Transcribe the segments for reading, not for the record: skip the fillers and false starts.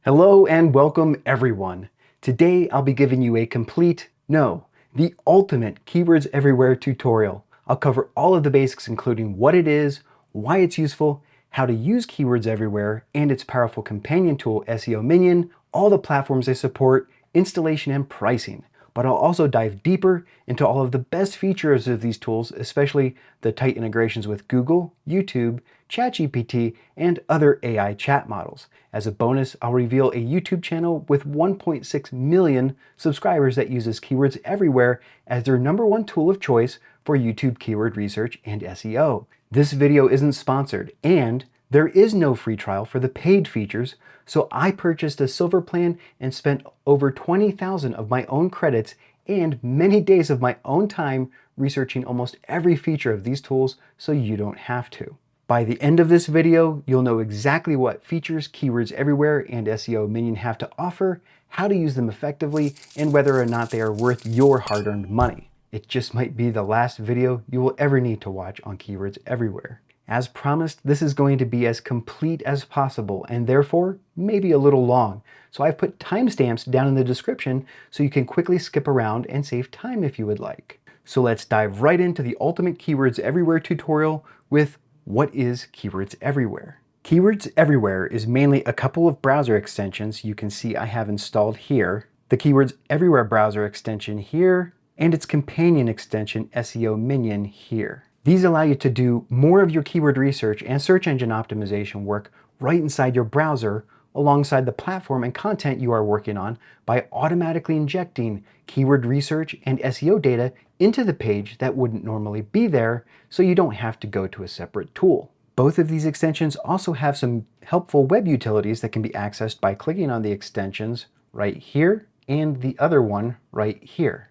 Hello and welcome everyone. Today I'll be giving you a the ultimate Keywords Everywhere tutorial. I'll cover all of the basics including what it is, why it's useful, how to use Keywords Everywhere and its powerful companion tool SEO Minion, all the platforms they support, installation and pricing. But I'll also dive deeper into all of the best features of these tools, especially the tight integrations with Google, YouTube, ChatGPT, and other AI chat models. As a bonus, I'll reveal a YouTube channel with 1.6 million subscribers that uses Keywords Everywhere as their #1 tool of choice for YouTube keyword research and SEO. This video isn't sponsored, and there is no free trial for the paid features, so I purchased a silver plan and spent over 20,000 of my own credits and many days of my own time researching almost every feature of these tools so you don't have to. By the end of this video, you'll know exactly what features Keywords Everywhere and SEO Minion have to offer, how to use them effectively, and whether or not they are worth your hard-earned money. It just might be the last video you will ever need to watch on Keywords Everywhere. As promised, this is going to be as complete as possible and therefore maybe a little long. So I've put timestamps down in the description so you can quickly skip around and save time if you would like. So let's dive right into the ultimate Keywords Everywhere tutorial with what is Keywords Everywhere? Keywords Everywhere is mainly a couple of browser extensions you can see I have installed here, the Keywords Everywhere browser extension here, and its companion extension SEO Minion here. These allow you to do more of your keyword research and search engine optimization work right inside your browser alongside the platform and content you are working on by automatically injecting keyword research and SEO data into the page that wouldn't normally be there, so you don't have to go to a separate tool. Both of these extensions also have some helpful web utilities that can be accessed by clicking on the extensions right here and the other one right here.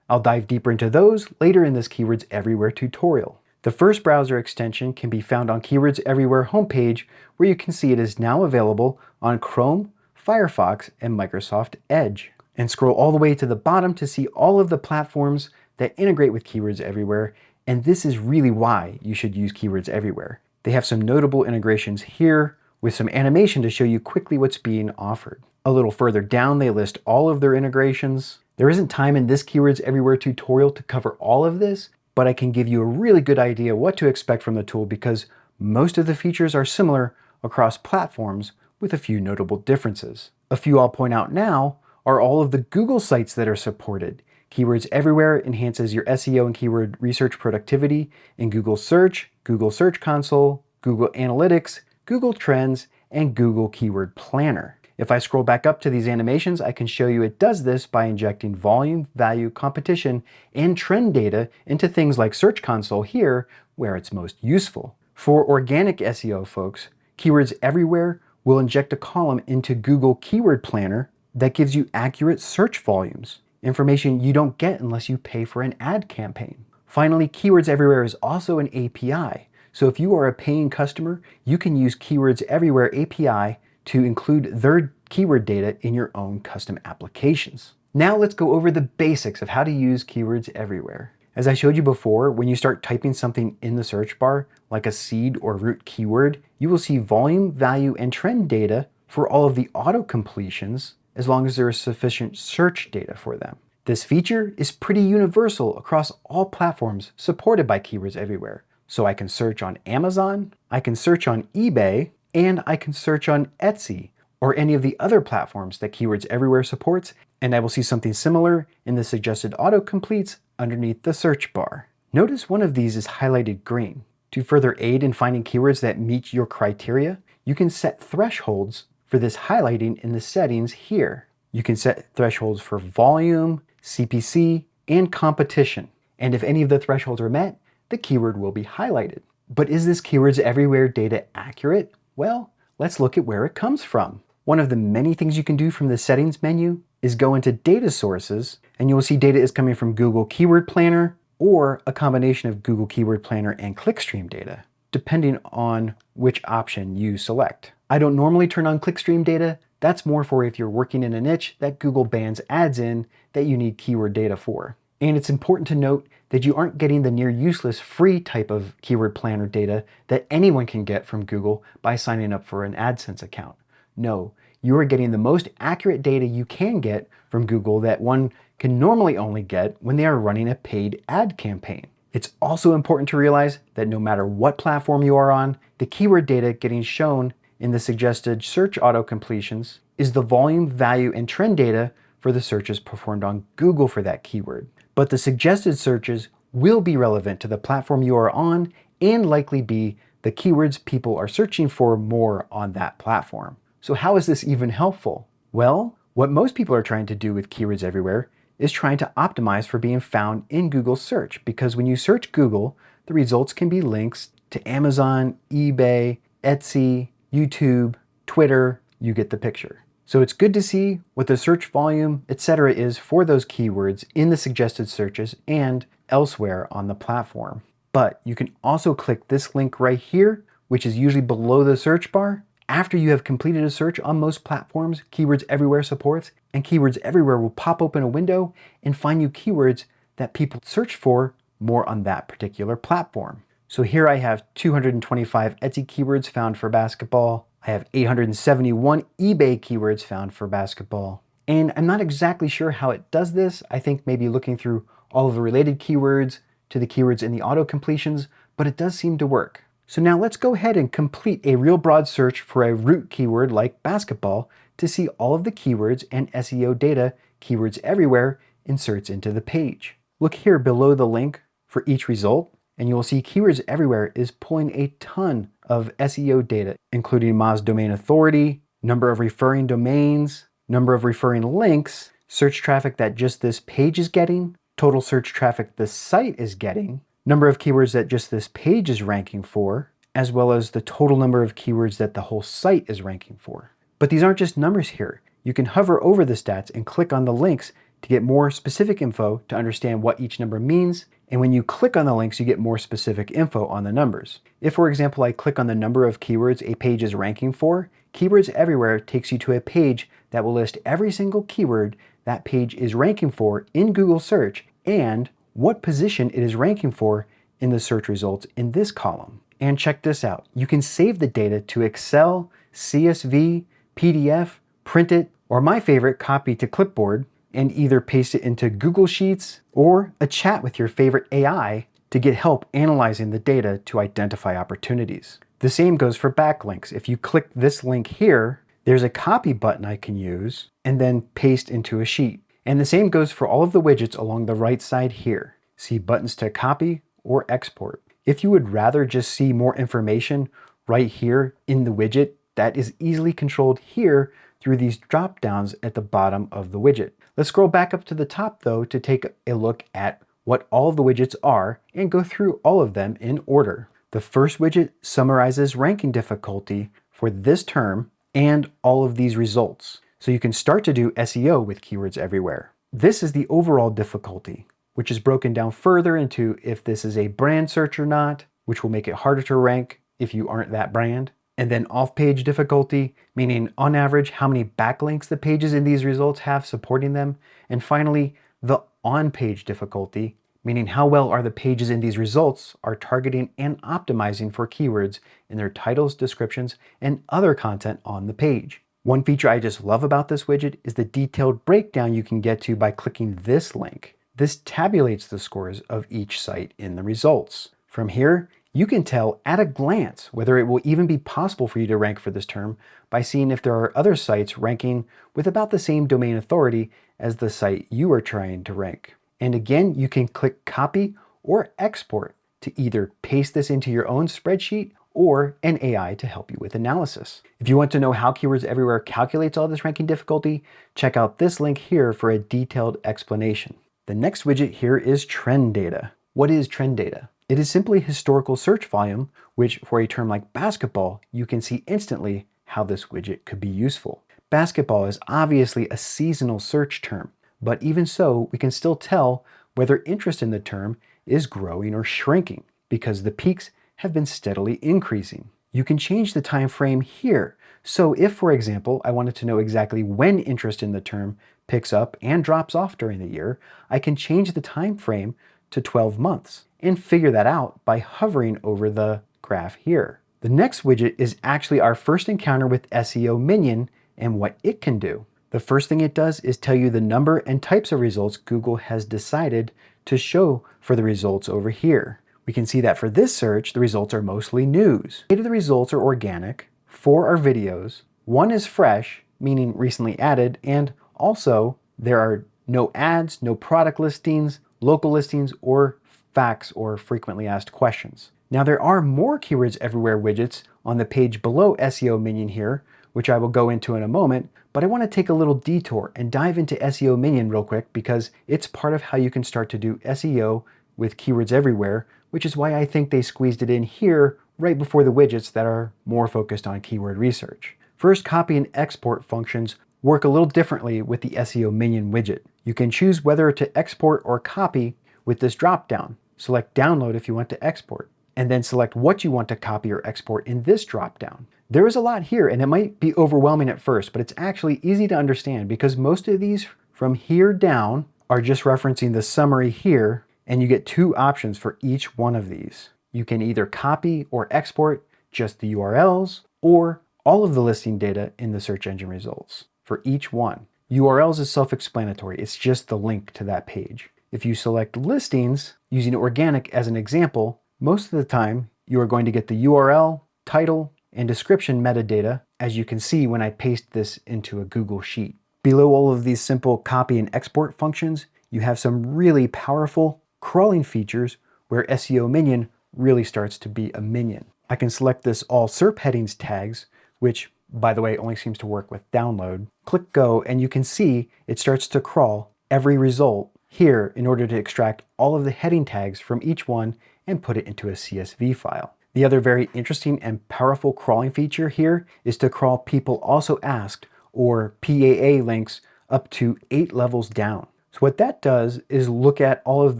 I'll dive deeper into those later in this Keywords Everywhere tutorial. The first browser extension can be found on Keywords Everywhere homepage, where you can see it is now available on Chrome, Firefox, and Microsoft Edge. And scroll all the way to the bottom to see all of the platforms that integrate with Keywords Everywhere, and this is really why you should use Keywords Everywhere. They have some notable integrations here with some animation to show you quickly what's being offered. A little further down, they list all of their integrations. There isn't time in this Keywords Everywhere tutorial to cover all of this, but I can give you a really good idea what to expect from the tool because most of the features are similar across platforms with a few notable differences. A few I'll point out now are all of the Google sites that are supported. Keywords Everywhere enhances your SEO and keyword research productivity in Google Search, Google Search Console, Google Analytics, Google Trends, and Google Keyword Planner. If I scroll back up to these animations, I can show you it does this by injecting volume, value, competition, and trend data into things like Search Console here, where it's most useful. For organic SEO folks, Keywords Everywhere will inject a column into Google Keyword Planner that gives you accurate search volumes, information you don't get unless you pay for an ad campaign. Finally, Keywords Everywhere is also an API. So if you are a paying customer, you can use Keywords Everywhere API to include their keyword data in your own custom applications. Now let's go over the basics of how to use Keywords Everywhere. As I showed you before, when you start typing something in the search bar, like a seed or root keyword, you will see volume, value, and trend data for all of the auto completions, as long as there is sufficient search data for them. This feature is pretty universal across all platforms supported by Keywords Everywhere. So I can search on Amazon, I can search on eBay, and I can search on Etsy or any of the other platforms that Keywords Everywhere supports, and I will see something similar in the suggested autocompletes underneath the search bar. Notice one of these is highlighted green. To further aid in finding keywords that meet your criteria, you can set thresholds for this highlighting in the settings here. You can set thresholds for volume, CPC, and competition. And if any of the thresholds are met, the keyword will be highlighted. But is this Keywords Everywhere data accurate? Well, let's look at where it comes from. One of the many things you can do from the settings menu is go into data sources, and you will see data is coming from Google Keyword Planner or a combination of Google Keyword Planner and clickstream data, depending on which option you select. I don't normally turn on clickstream data. That's more for if you're working in a niche that Google bans ads in that you need keyword data for. And it's important to note that you aren't getting the near useless free type of keyword planner data that anyone can get from Google by signing up for an AdSense account. No, you are getting the most accurate data you can get from Google that one can normally only get when they are running a paid ad campaign. It's also important to realize that no matter what platform you are on, the keyword data getting shown in the suggested search auto-completions is the volume, value, and trend data for the searches performed on Google for that keyword. But the suggested searches will be relevant to the platform you are on and likely be the keywords people are searching for more on that platform. So how is this even helpful? Well, what most people are trying to do with Keywords Everywhere is trying to optimize for being found in Google search, because when you search Google, the results can be links to Amazon, eBay, Etsy, YouTube, Twitter, you get the picture. So it's good to see what the search volume, etc. is for those keywords in the suggested searches and elsewhere on the platform. But you can also click this link right here, which is usually below the search bar. After you have completed a search on most platforms, Keywords Everywhere supports, and Keywords Everywhere will pop open a window and find you keywords that people search for more on that particular platform. So here I have 225 Etsy keywords found for basketball. I have 871 eBay keywords found for basketball. And I'm not exactly sure how it does this. I think maybe looking through all of the related keywords to the keywords in the auto completions, but it does seem to work. So now let's go ahead and complete a real broad search for a root keyword like basketball to see all of the keywords and SEO data Keywords Everywhere inserts into the page. Look here below the link for each result, and you will see Keywords Everywhere is pulling a ton of SEO data, including Moz domain authority, number of referring domains, number of referring links, search traffic that just this page is getting, total search traffic the site is getting, number of keywords that just this page is ranking for, as well as the total number of keywords that the whole site is ranking for. But these aren't just numbers here. You can hover over the stats and click on the links to get more specific info to understand what each number means. And when you click on the links, you get more specific info on the numbers. If, for example, I click on the number of keywords a page is ranking for, Keywords Everywhere takes you to a page that will list every single keyword that page is ranking for in Google search and what position it is ranking for in the search results in this column. And check this out. You can save the data to Excel, CSV, PDF, print it, or my favorite, copy to clipboard, and either paste it into Google Sheets or a chat with your favorite AI to get help analyzing the data to identify opportunities. The same goes for backlinks. If you click this link here, there's a copy button I can use and then paste into a sheet. And the same goes for all of the widgets along the right side here. See buttons to copy or export. If you would rather just see more information right here in the widget, that is easily controlled here through these drop downs at the bottom of the widget. Let's scroll back up to the top though to take a look at what all of the widgets are and go through all of them in order. The first widget summarizes ranking difficulty for this term and all of these results. So you can start to do SEO with Keywords Everywhere. This is the overall difficulty, which is broken down further into if this is a brand search or not, which will make it harder to rank if you aren't that brand. And then off-page difficulty, meaning on average how many backlinks the pages in these results have supporting them. And finally, the on-page difficulty, meaning how well are the pages in these results are targeting and optimizing for keywords in their titles, descriptions, and other content on the page. One feature I just love about this widget is the detailed breakdown you can get to by clicking this link. This tabulates the scores of each site in the results. From here, you can tell at a glance whether it will even be possible for you to rank for this term by seeing if there are other sites ranking with about the same domain authority as the site you are trying to rank. And again, you can click copy or export to either paste this into your own spreadsheet or an AI to help you with analysis. If you want to know how Keywords Everywhere calculates all this ranking difficulty, check out this link here for a detailed explanation. The next widget here is trend data. What is trend data? It is simply historical search volume, which for a term like basketball, you can see instantly how this widget could be useful. Basketball is obviously a seasonal search term, but even so, we can still tell whether interest in the term is growing or shrinking because the peaks have been steadily increasing. You can change the time frame here. So if, for example, I wanted to know exactly when interest in the term picks up and drops off during the year, I can change the time frame to 12 months and figure that out by hovering over the graph here. The next widget is actually our first encounter with SEO Minion and what it can do. The first thing it does is tell you the number and types of results Google has decided to show for the results over here. We can see that for this search, the results are mostly news. 8 of the results are organic, 4 are videos, 1 is fresh, meaning recently added, and also there are no ads, no product listings, local listings, or facts or frequently asked questions. Now there are more Keywords Everywhere widgets on the page below SEO Minion here, which I will go into in a moment, but I want to take a little detour and dive into SEO Minion real quick because it's part of how you can start to do SEO with Keywords Everywhere, which is why I think they squeezed it in here right before the widgets that are more focused on keyword research. First, copy and export functions work a little differently with the SEO Minion widget. You can choose whether to export or copy with this drop-down. Select download if you want to export, and then select what you want to copy or export in this drop-down. There is a lot here, and it might be overwhelming at first, but it's actually easy to understand because most of these from here down are just referencing the summary here, and you get 2 options for each one of these. You can either copy or export just the URLs or all of the listing data in the search engine results for each one. URLs is self-explanatory. It's just the link to that page. If you select listings, using organic as an example, most of the time you are going to get the URL, title, and description metadata, as you can see when I paste this into a Google Sheet. Below all of these simple copy and export functions, you have some really powerful crawling features where SEO Minion really starts to be a minion. I can select this all SERP headings tags, which by the way only seems to work with download. Click go and you can see it starts to crawl every result here in order to extract all of the heading tags from each one and put it into a CSV file. The other very interesting and powerful crawling feature here is to crawl people also asked or PAA links up to 8 levels down. So what that does is look at all of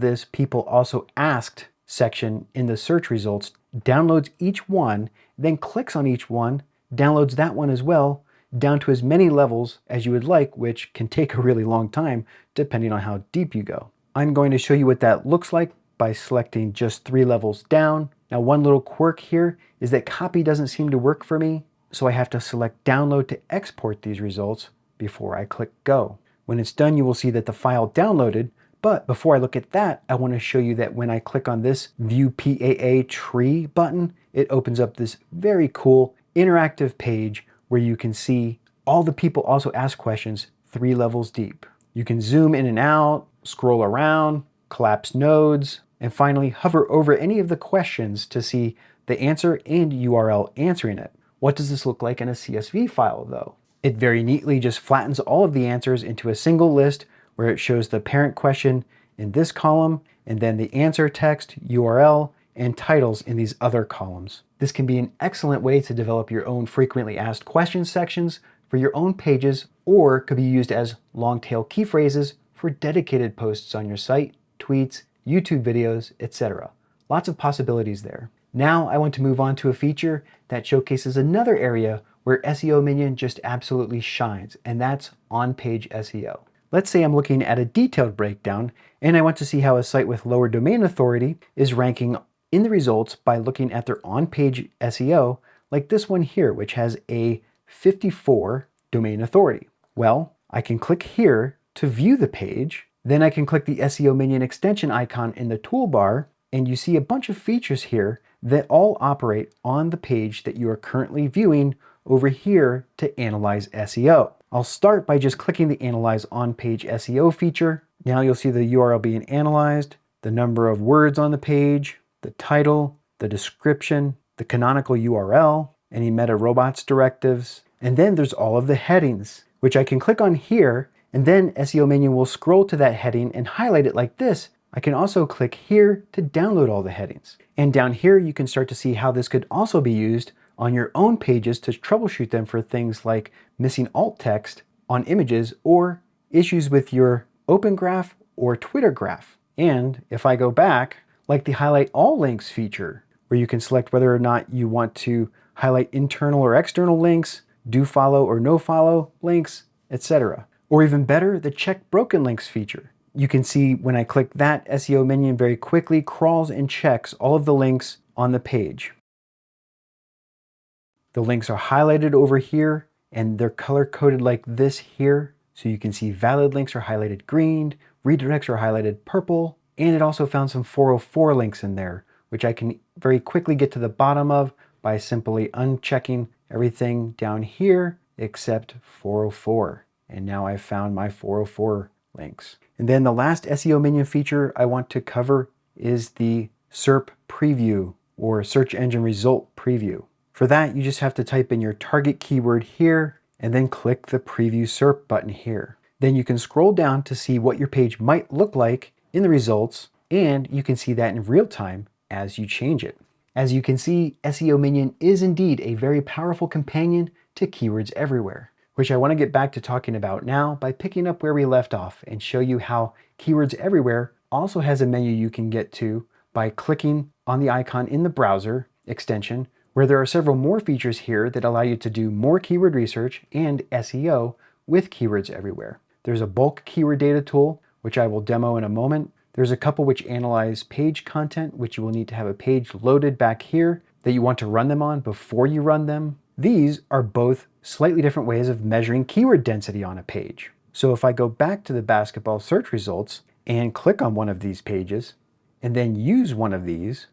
this people also asked section in the search results, downloads each one, then clicks on each one, downloads that one as well, down to as many levels as you would like, which can take a really long time depending on how deep you go. I'm going to show you what that looks like by selecting just 3 levels down. Now one little quirk here is that copy doesn't seem to work for me, so I have to select download to export these results before I click go. When it's done, you will see that the file downloaded, but before I look at that, I want to show you that when I click on this View PAA Tree button, it opens up this very cool interactive page where you can see all the people also ask questions 3 levels deep. You can zoom in and out, scroll around, collapse nodes, and finally hover over any of the questions to see the answer and URL answering it. What does this look like in a CSV file though? It very neatly just flattens all of the answers into a single list where it shows the parent question in this column and then the answer text, URL, and titles in these other columns. This can be an excellent way to develop your own frequently asked questions sections for your own pages, or could be used as long tail key phrases for dedicated posts on your site, tweets, YouTube videos, etc. Lots of possibilities there. Now I want to move on to a feature that showcases another area where SEO Minion just absolutely shines, and that's on-page SEO. Let's say I'm looking at a detailed breakdown and I want to see how a site with lower domain authority is ranking in the results by looking at their on-page SEO, like this one here, which has a 54 domain authority. Well, I can click here to view the page, then I can click the SEO Minion extension icon in the toolbar, and you see a bunch of features here that all operate on the page that you are currently viewing over here to analyze SEO. I'll start by just clicking the Analyze On-Page SEO feature. Now you'll see the URL being analyzed, the number of words on the page, the title, the description, the canonical URL, any meta robots directives, and then there's all of the headings, which I can click on here, and then SEO Minion will scroll to that heading and highlight it like this. I can also click here to download all the headings. And down here you can start to see how this could also be used on your own pages to troubleshoot them for things like missing alt text on images or issues with your Open Graph or Twitter graph. And if I go back, like the Highlight All Links feature, where you can select whether or not you want to highlight internal or external links, do follow or no follow links, etc. Or even better, the Check Broken Links feature. You can see when I click that, SEO Minion very quickly crawls and checks all of the links on the page. The links are highlighted over here and they're color coded like this here. So you can see valid links are highlighted green, redirects are highlighted purple, and it also found some 404 links in there, which I can very quickly get to the bottom of by simply unchecking everything down here except 404. And now I've found my 404 links. And then the last SEO Minion feature I want to cover is the SERP preview, or search engine result preview. For that, you just have to type in your target keyword here and then click the preview SERP button here. Then you can scroll down to see what your page might look like in the results, and you can see that in real time as you change it. As you can see, SEO Minion is indeed a very powerful companion to Keywords Everywhere, which I want to get back to talking about now by picking up where we left off and show you how Keywords Everywhere also has a menu you can get to by clicking on the icon in the browser extension, where there are several more features here that allow you to do more keyword research and SEO with Keywords Everywhere. There's a bulk keyword data tool, which I will demo in a moment. There's a couple which analyze page content, which you will need to have a page loaded back here that you want to run them on before you run them. These are both slightly different ways of measuring keyword density on a page. So if I go back to the basketball search results and click on one of these pages and then use one of these,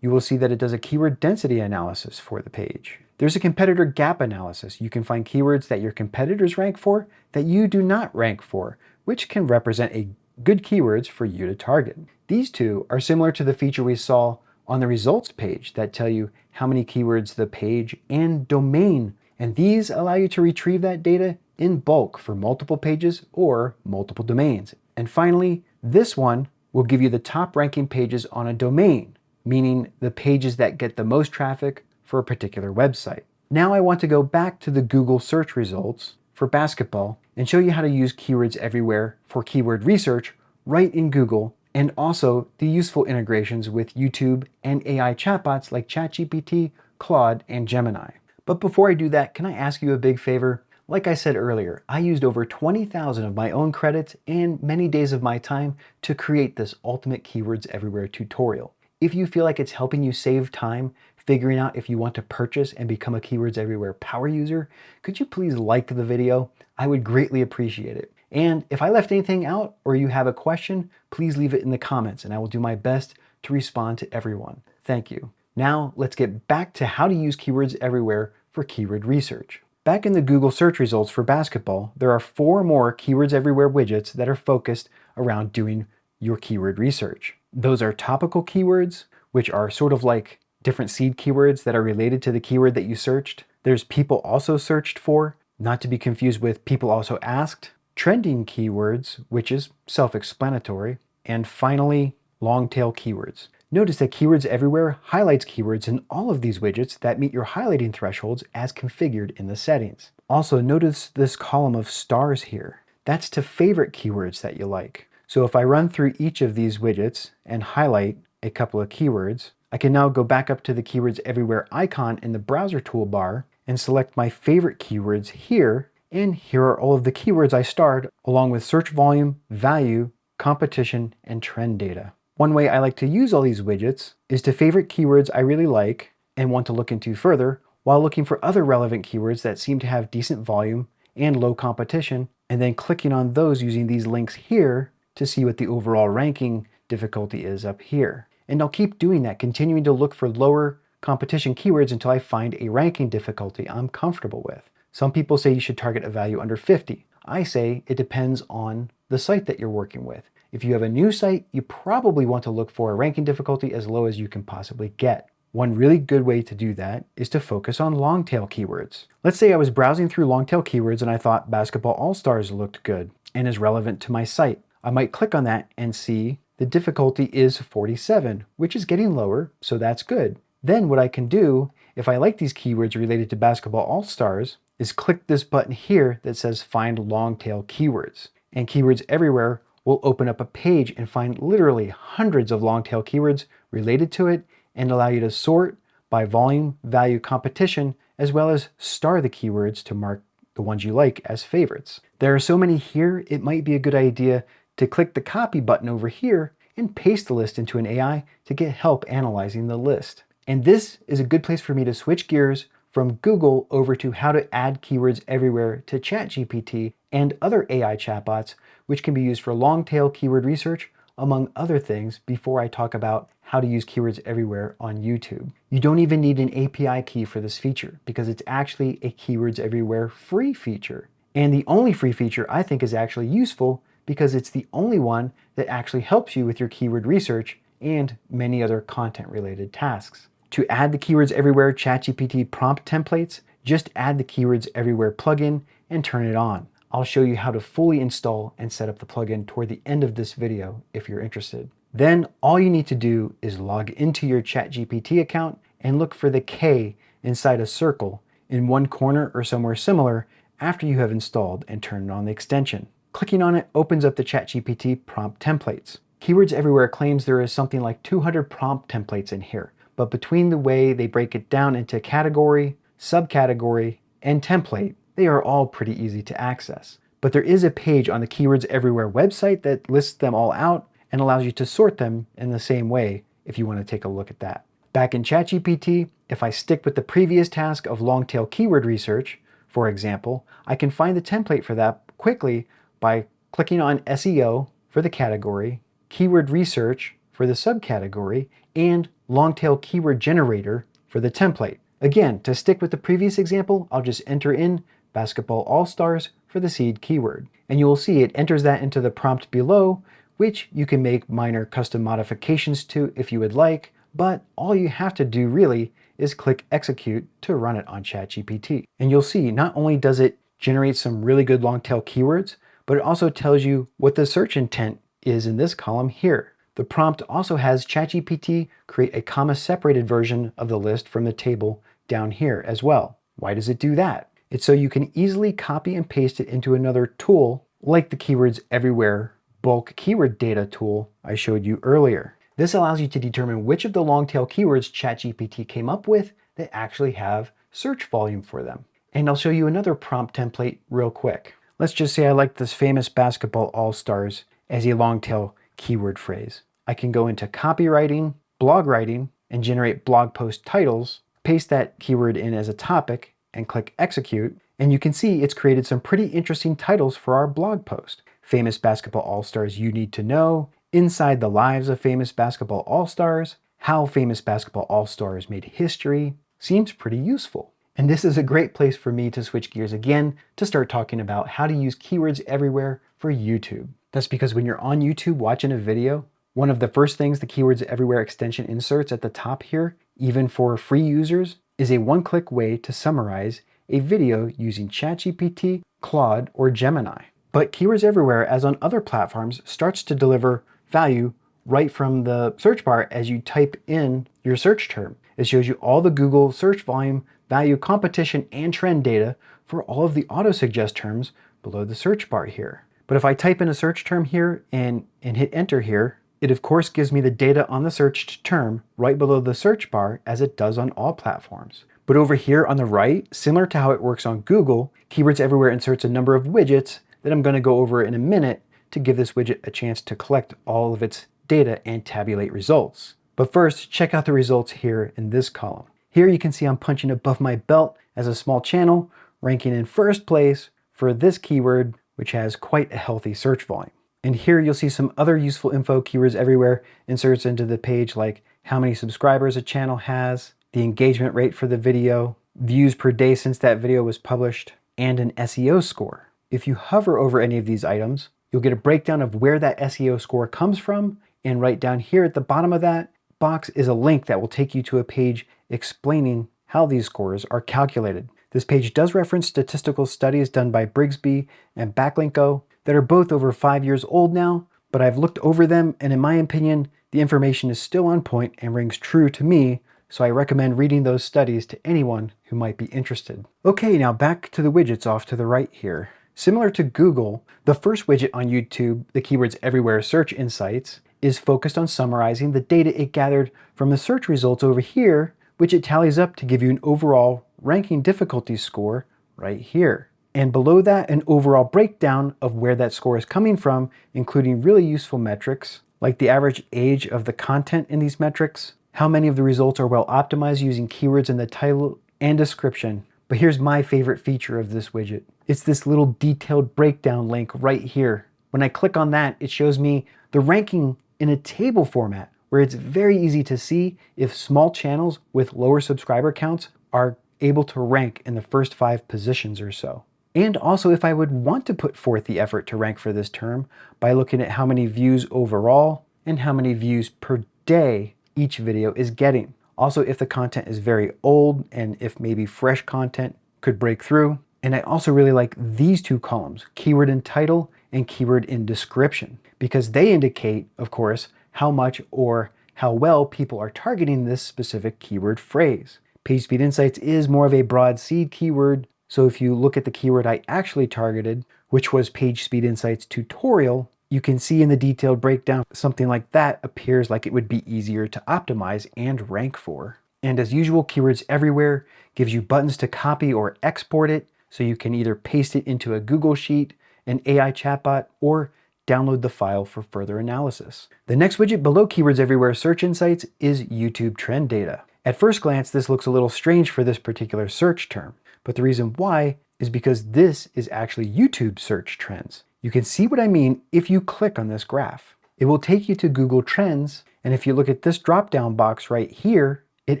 you will see that it does a keyword density analysis for the page. There's a competitor gap analysis. You can find keywords that your competitors rank for that you do not rank for, which can represent a good keywords for you to target. These two are similar to the feature we saw on the results page that tell you how many keywords the page and domain, and these allow you to retrieve that data in bulk for multiple pages or multiple domains. And finally, this one will give you the top ranking pages on a domain, meaning the pages that get the most traffic for a particular website. Now I want to go back to the Google search results for basketball and show you how to use Keywords Everywhere for keyword research right in Google, and also the useful integrations with YouTube and AI chatbots like ChatGPT, Claude, and Gemini. But before I do that, can I ask you a big favor? Like I said earlier, I used over 20,000 of my own credits and many days of my time to create this ultimate Keywords Everywhere tutorial. If you feel like it's helping you save time figuring out if you want to purchase and become a Keywords Everywhere power user, could you please like the video? I would greatly appreciate it. And if I left anything out or you have a question, please leave it in the comments and I will do my best to respond to everyone. Thank you. Now let's get back to how to use Keywords Everywhere for keyword research. Back in the Google search results for basketball, there are 4 more Keywords Everywhere widgets that are focused around doing your keyword research. Those are topical keywords, which are sort of like different seed keywords that are related to the keyword that you searched. There's people also searched for, not to be confused with people also asked. Trending keywords, which is self-explanatory. And finally, long tail keywords. Notice that Keywords Everywhere highlights keywords in all of these widgets that meet your highlighting thresholds as configured in the settings. Also, notice this column of stars here. That's to favorite keywords that you like. So if I run through each of these widgets and highlight a couple of keywords, I can now go back up to the Keywords Everywhere icon in the browser toolbar and select my favorite keywords here. And here are all of the keywords I starred, along with search volume, value, competition, and trend data. One way I like to use all these widgets is to favorite keywords I really like and want to look into further, while looking for other relevant keywords that seem to have decent volume and low competition, and then clicking on those using these links here to see what the overall ranking difficulty is up here. And I'll keep doing that, continuing to look for lower competition keywords until I find a ranking difficulty I'm comfortable with. Some people say you should target a value under 50. I say it depends on the site that you're working with. If you have a new site, you probably want to look for a ranking difficulty as low as you can possibly get. One really good way to do that is to focus on long tail keywords. Let's say I was browsing through long tail keywords and I thought Basketball All-Stars looked good and is relevant to my site. I might click on that and see the difficulty is 47, which is getting lower, so that's good. Then what I can do, if I like these keywords related to Basketball All-Stars, is click this button here that says Find Long Tail Keywords. And Keywords Everywhere will open up a page and find literally hundreds of long tail keywords related to it and allow you to sort by volume, value, competition, as well as star the keywords to mark the ones you like as favorites. There are so many here, it might be a good idea to click the copy button over here and paste the list into an AI to get help analyzing the list. And this is a good place for me to switch gears from Google over to how to add keywords everywhere to ChatGPT and other AI chatbots, which can be used for long-tail keyword research, among other things, before I talk about how to use keywords everywhere on YouTube. You don't even need an API key for this feature because it's actually a keywords everywhere free feature. And the only free feature I think is actually useful because it's the only one that actually helps you with your keyword research and many other content related tasks. To add the Keywords Everywhere ChatGPT prompt templates, just add the Keywords Everywhere plugin and turn it on. I'll show you how to fully install and set up the plugin toward the end of this video if you're interested. Then all you need to do is log into your ChatGPT account and look for the K inside a circle in one corner or somewhere similar after you have installed and turned on the extension. Clicking on it opens up the ChatGPT prompt templates. Keywords Everywhere claims there is something like 200 prompt templates in here, but between the way they break it down into category, subcategory, and template, they are all pretty easy to access. But there is a page on the Keywords Everywhere website that lists them all out and allows you to sort them in the same way if you want to take a look at that. Back in ChatGPT, if I stick with the previous task of long-tail keyword research, for example, I can find the template for that quickly by clicking on SEO for the category, keyword research for the subcategory, and long-tail keyword generator for the template. Again, to stick with the previous example, I'll just enter in Basketball All-Stars for the seed keyword. And you will see it enters that into the prompt below, which you can make minor custom modifications to if you would like, but all you have to do really is click execute to run it on ChatGPT. And you'll see not only does it generate some really good long-tail keywords, but it also tells you what the search intent is in this column here. The prompt also has ChatGPT create a comma-separated version of the list from the table down here as well. Why does it do that? It's so you can easily copy and paste it into another tool like the Keywords Everywhere bulk keyword data tool I showed you earlier. This allows you to determine which of the long-tail keywords ChatGPT came up with that actually have search volume for them. And I'll show you another prompt template real quick. Let's just say I like this famous basketball all-stars as a long-tail keyword phrase. I can go into copywriting, blog writing, and generate blog post titles, paste that keyword in as a topic, and click execute, and you can see it's created some pretty interesting titles for our blog post. Famous basketball all-stars you need to know, inside the lives of famous basketball all-stars, how famous basketball all-stars made history. Seems pretty useful. And this is a great place for me to switch gears again to start talking about how to use keywords everywhere for YouTube. That's because when you're on YouTube watching a video, one of the first things the Keywords Everywhere extension inserts at the top here, even for free users, is a one-click way to summarize a video using ChatGPT, Claude, or Gemini. But Keywords Everywhere, as on other platforms, starts to deliver value right from the search bar as you type in your search term. It shows you all the Google search volume, value, competition, and trend data for all of the auto-suggest terms below the search bar here. But if I type in a search term here and hit enter here, it of course gives me the data on the searched term right below the search bar as it does on all platforms. But over here on the right, similar to how it works on Google, Keywords Everywhere inserts a number of widgets that I'm going to go over in a minute to give this widget a chance to collect all of its data and tabulate results. But first, check out the results here in this column. Here you can see I'm punching above my belt as a small channel, ranking in first place for this keyword, which has quite a healthy search volume. And here you'll see some other useful info Keywords Everywhere inserts into the page, like how many subscribers a channel has, the engagement rate for the video, views per day since that video was published, and an SEO score. If you hover over any of these items, you'll get a breakdown of where that SEO score comes from, and right down here at the bottom of that box is a link that will take you to a page explaining how these scores are calculated. This page does reference statistical studies done by Brigsby and Backlinko that are both over 5 years old now, but I've looked over them and in my opinion, the information is still on point and rings true to me, so I recommend reading those studies to anyone who might be interested. Okay, now back to the widgets off to the right here. Similar to Google, the first widget on YouTube, the Keywords Everywhere Search Insights, is focused on summarizing the data it gathered from the search results over here, which it tallies up to give you an overall ranking difficulty score right here. And below that, an overall breakdown of where that score is coming from, including really useful metrics, like the average age of the content in these metrics, how many of the results are well optimized using keywords in the title and description. But here's my favorite feature of this widget. It's this little detailed breakdown link right here. When I click on that, it shows me the ranking in a table format where it's very easy to see if small channels with lower subscriber counts are able to rank in the first 5 positions or so. And also if I would want to put forth the effort to rank for this term by looking at how many views overall and how many views per day each video is getting. Also, if the content is very old and if maybe fresh content could break through. And I also really like these 2 columns, keyword in title and keyword in description, because they indicate, of course, how much or how well people are targeting this specific keyword phrase. PageSpeed Insights is more of a broad seed keyword, so if you look at the keyword I actually targeted, which was PageSpeed Insights tutorial, you can see in the detailed breakdown something like that appears like it would be easier to optimize and rank for. And as usual, Keywords Everywhere gives you buttons to copy or export it, so you can either paste it into a Google Sheet, an AI chatbot, or download the file for further analysis. The next widget below Keywords Everywhere Search Insights is YouTube Trend Data. At first glance, this looks a little strange for this particular search term, but the reason why is because this is actually YouTube search trends. You can see what I mean if you click on this graph. It will take you to Google Trends, and if you look at this drop-down box right here, it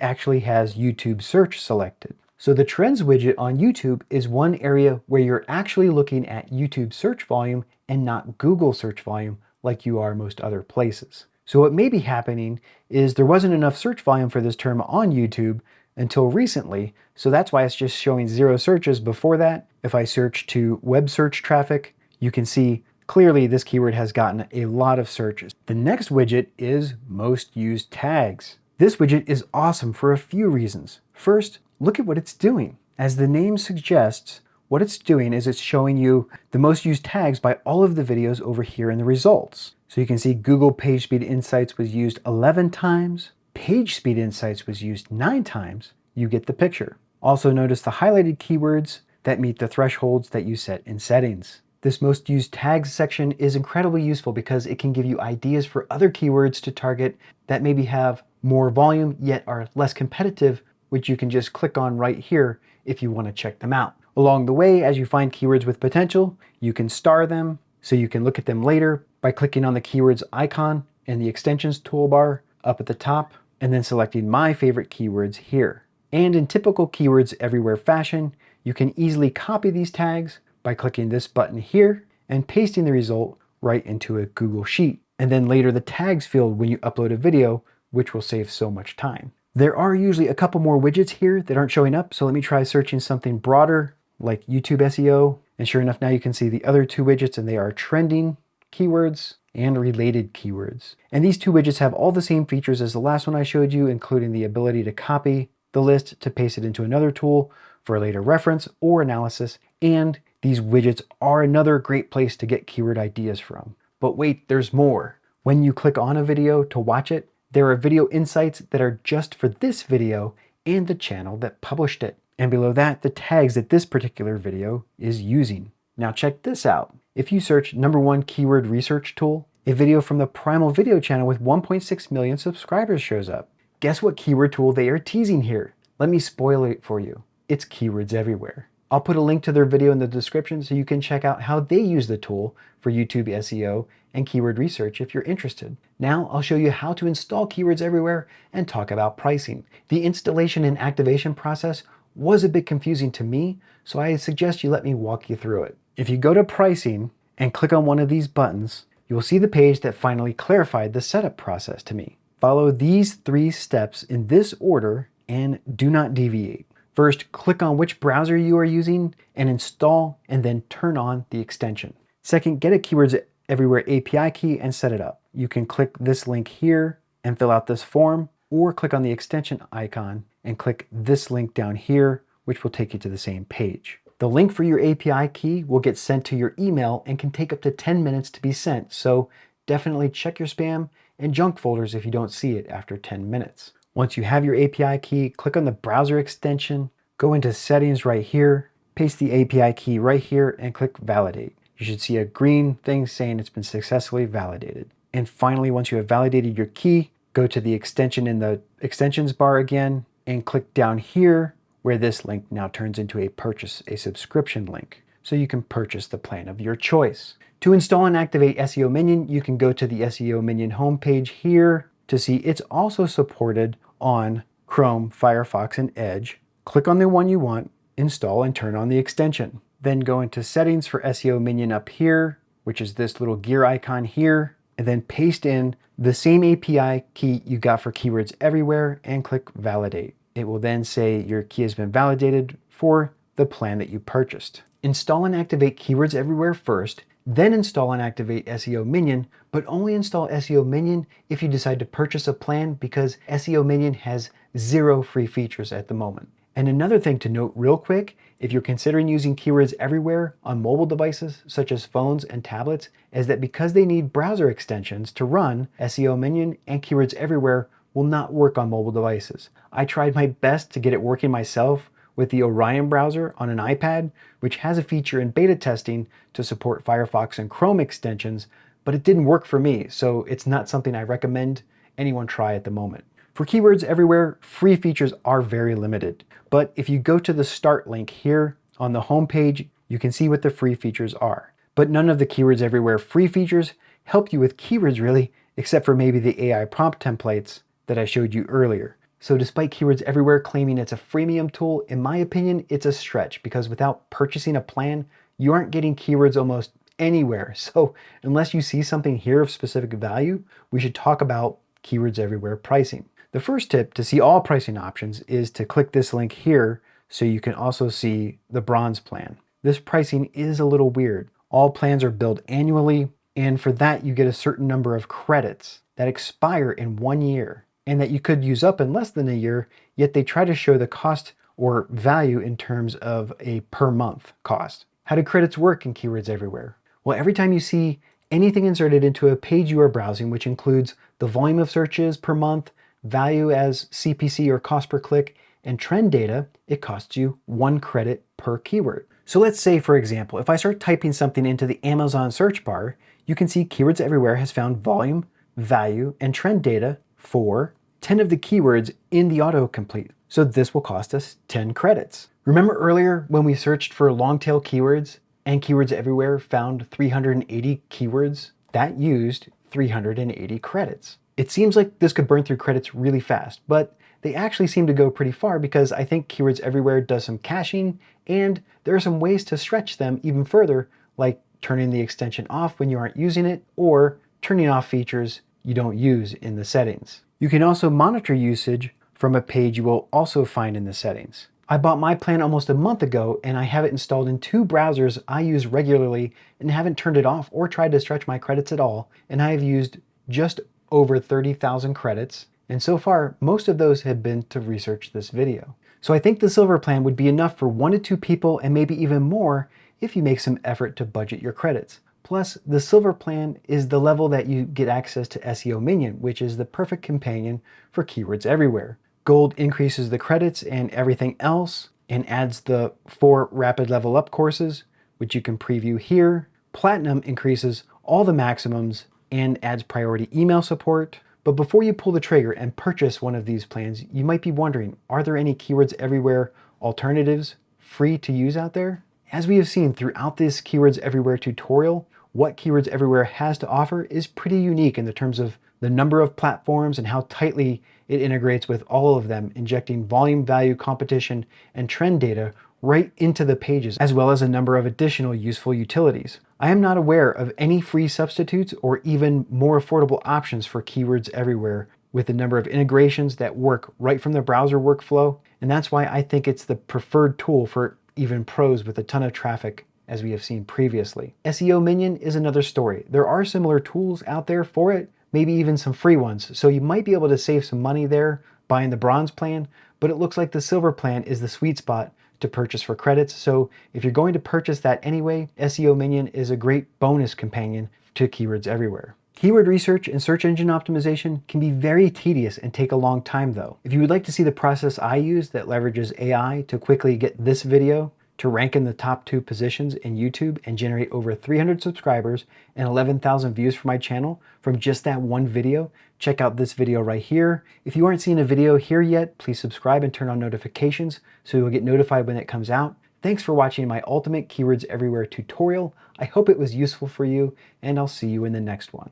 actually has YouTube search selected. So the Trends widget on YouTube is one area where you're actually looking at YouTube search volume and not Google search volume like you are most other places. So what may be happening is there wasn't enough search volume for this term on YouTube until recently, so that's why it's just showing 0 searches before that. If I search to web search traffic, you can see clearly this keyword has gotten a lot of searches. The next widget is most used tags. This widget is awesome for a few reasons. First, look at what it's doing. As the name suggests, what it's doing is it's showing you the most used tags by all of the videos over here in the results. So you can see Google PageSpeed Insights was used 11 times, PageSpeed Insights was used 9 times. You get the picture. Also notice the highlighted keywords that meet the thresholds that you set in settings. This most used tags section is incredibly useful because it can give you ideas for other keywords to target that maybe have more volume yet are less competitive, which you can just click on right here if you want to check them out. Along the way, as you find keywords with potential, you can star them so you can look at them later by clicking on the keywords icon in the extensions toolbar up at the top and then selecting my favorite keywords here. And in typical Keywords Everywhere fashion, you can easily copy these tags by clicking this button here and pasting the result right into a Google Sheet. And then later the tags field when you upload a video, which will save so much time. There are usually a couple more widgets here that aren't showing up, so let me try searching something broader like YouTube SEO. And sure enough, now you can see the other 2 widgets and they are trending keywords and related keywords. And these 2 widgets have all the same features as the last one I showed you, including the ability to copy the list to paste it into another tool for a later reference or analysis. And these widgets are another great place to get keyword ideas from. But wait, there's more. When you click on a video to watch it, there are video insights that are just for this video and the channel that published it. And below that, the tags that this particular video is using. Now check this out. If you search #1 keyword research tool, a video from the Primal Video channel with 1.6 million subscribers shows up. Guess what keyword tool they are teasing here? Let me spoil it for you. It's Keywords Everywhere. I'll put a link to their video in the description so you can check out how they use the tool for YouTube SEO and keyword research if you're interested. Now I'll show you how to install Keywords Everywhere and talk about pricing. The installation and activation process was a bit confusing to me, so I suggest you let me walk you through it. If you go to pricing and click on one of these buttons, you will see the page that finally clarified the setup process to me. Follow these 3 steps in this order and do not deviate. First, click on which browser you are using and install, and then turn on the extension. Second, get a Keywords Everywhere API key and set it up. You can click this link here and fill out this form, or click on the extension icon and click this link down here, which will take you to the same page. The link for your API key will get sent to your email and can take up to 10 minutes to be sent, so definitely check your spam and junk folders if you don't see it after 10 minutes. Once you have your API key, click on the browser extension, go into settings right here, paste the API key right here and click validate. You should see a green thing saying it's been successfully validated. And finally, once you have validated your key, go to the extension in the extensions bar again and click down here where this link now turns into a subscription link, so you can purchase the plan of your choice. To install and activate SEO Minion, you can go to the SEO Minion homepage here to see it's also supported on Chrome, Firefox, and Edge. Click on the one you want, install, and turn on the extension. Then go into Settings for SEO Minion up here, which is this little gear icon here, and then paste in the same API key you got for Keywords Everywhere and click Validate. It will then say your key has been validated for the plan that you purchased. Install and activate Keywords Everywhere first, then install and activate SEO Minion, but only install SEO Minion if you decide to purchase a plan, because SEO Minion has 0 free features at the moment. And another thing to note real quick, if you're considering using Keywords Everywhere on mobile devices such as phones and tablets, is that because they need browser extensions to run, SEO Minion and Keywords Everywhere will not work on mobile devices. I tried my best to get it working myself with the Orion browser on an iPad, which has a feature in beta testing to support Firefox and Chrome extensions, but it didn't work for me, so it's not something I recommend anyone try at the moment. For Keywords Everywhere, free features are very limited, but if you go to the Start link here on the home page, you can see what the free features are. But none of the Keywords Everywhere free features help you with keywords really, except for maybe the AI prompt templates that I showed you earlier. So despite Keywords Everywhere claiming it's a freemium tool, in my opinion, it's a stretch, because without purchasing a plan, you aren't getting keywords almost anywhere. So unless you see something here of specific value, we should talk about Keywords Everywhere pricing. The first tip to see all pricing options is to click this link here so you can also see the bronze plan. This pricing is a little weird. All plans are billed annually, and for that you get a certain number of credits that expire in 1 year and that you could use up in less than a year, yet they try to show the cost or value in terms of a per month cost. How do credits work in Keywords Everywhere? Well, every time you see anything inserted into a page you are browsing, which includes the volume of searches per month, value as CPC or cost per click, and trend data, it costs you 1 credit per keyword. So let's say, for example, if I start typing something into the Amazon search bar, you can see Keywords Everywhere has found volume, value, and trend data for 10 of the keywords in the autocomplete. So this will cost us 10 credits. Remember earlier when we searched for long tail keywords and Keywords Everywhere found 380 keywords? That used 380 credits. It seems like this could burn through credits really fast, but they actually seem to go pretty far, because I think Keywords Everywhere does some caching, and there are some ways to stretch them even further, like turning the extension off when you aren't using it, or turning off features you don't use in the settings. You can also monitor usage from a page you will also find in the settings. I bought my plan almost a month ago, and I have it installed in 2 browsers I use regularly and haven't turned it off or tried to stretch my credits at all, and I have used just over 30,000 credits, and so far most of those have been to research this video. So I think the silver plan would be enough for 1 to 2 people, and maybe even more if you make some effort to budget your credits. Plus, the silver plan is the level that you get access to SEO Minion, which is the perfect companion for Keywords Everywhere. Gold increases the credits and everything else, and adds the 4 rapid level up courses, which you can preview here. Platinum increases all the maximums and adds priority email support. But before you pull the trigger and purchase one of these plans, you might be wondering, are there any Keywords Everywhere alternatives free to use out there? As we have seen throughout this Keywords Everywhere tutorial, what Keywords Everywhere has to offer is pretty unique in the terms of the number of platforms and how tightly it integrates with all of them, injecting volume, value, competition, and trend data right into the pages, as well as a number of additional useful utilities. I am not aware of any free substitutes or even more affordable options for Keywords Everywhere, with the number of integrations that work right from the browser workflow, and that's why I think it's the preferred tool for even pros with a ton of traffic, as we have seen previously. SEO Minion is another story. There are similar tools out there for it, maybe even some free ones, so you might be able to save some money there buying the bronze plan, but it looks like the silver plan is the sweet spot to purchase for credits. So if you're going to purchase that anyway, SEO Minion is a great bonus companion to Keywords Everywhere. Keyword research and search engine optimization can be very tedious and take a long time though. If you would like to see the process I use that leverages AI to quickly get this video to rank in the top 2 positions in YouTube and generate over 300 subscribers and 11,000 views for my channel from just that one video, check out this video right here. If you aren't seeing a video here yet, please subscribe and turn on notifications so you'll get notified when it comes out. Thanks for watching my ultimate Keywords Everywhere tutorial. I hope it was useful for you, and I'll see you in the next one.